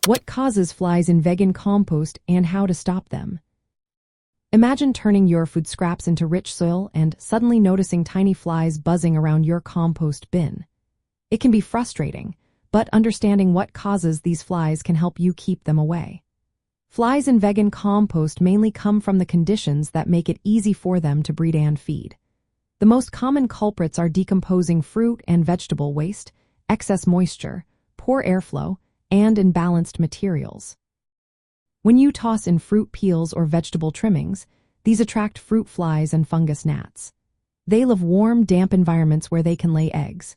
What causes flies in vegan compost and how to stop them? Imagine turning your food scraps into rich soil and suddenly noticing tiny flies buzzing around your compost bin. It can be frustrating, but understanding what causes these flies can help you keep them away. Flies in vegan compost mainly come from the conditions that make it easy for them to breed and feed. The most common culprits are decomposing fruit and vegetable waste, excess moisture, poor airflow, and imbalanced materials. When you toss in fruit peels or vegetable trimmings, these attract fruit flies and fungus gnats. They love warm, damp environments where they can lay eggs.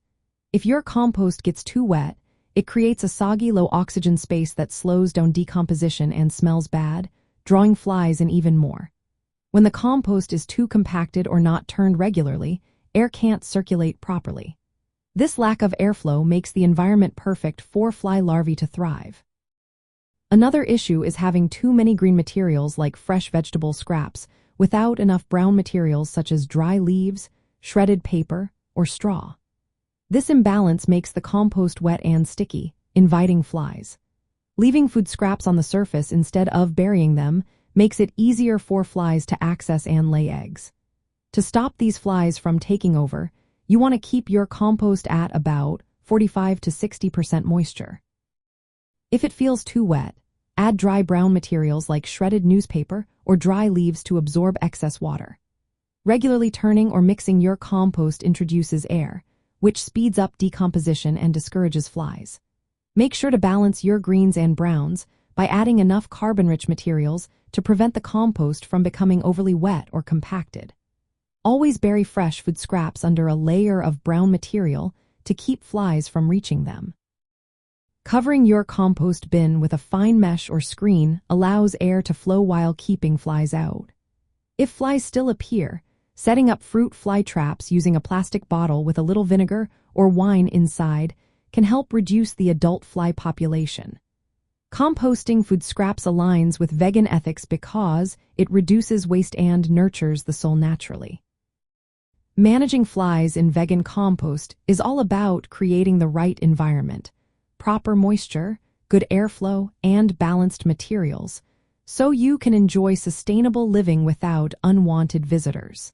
If your compost gets too wet, it creates a soggy, low-oxygen space that slows down decomposition and smells bad, drawing flies in even more. When the compost is too compacted or not turned regularly, air can't circulate properly. This lack of airflow makes the environment perfect for fly larvae to thrive. Another issue is having too many green materials like fresh vegetable scraps without enough brown materials such as dry leaves, shredded paper, or straw. This imbalance makes the compost wet and sticky, inviting flies. Leaving food scraps on the surface instead of burying them makes it easier for flies to access and lay eggs. To stop these flies from taking over, you want to keep your compost at about 45 to 60% moisture. If it feels too wet, add dry brown materials like shredded newspaper or dry leaves to absorb excess water. Regularly turning or mixing your compost introduces air, which speeds up decomposition and discourages flies. Make sure to balance your greens and browns by adding enough carbon-rich materials to prevent the compost from becoming overly wet or compacted. Always bury fresh food scraps under a layer of brown material to keep flies from reaching them. Covering your compost bin with a fine mesh or screen allows air to flow while keeping flies out. If flies still appear, setting up fruit fly traps using a plastic bottle with a little vinegar or wine inside can help reduce the adult fly population. Composting food scraps aligns with vegan ethics because it reduces waste and nurtures the soil naturally. Managing flies in vegan compost is all about creating the right environment, proper moisture, good airflow, and balanced materials, so you can enjoy sustainable living without unwanted visitors.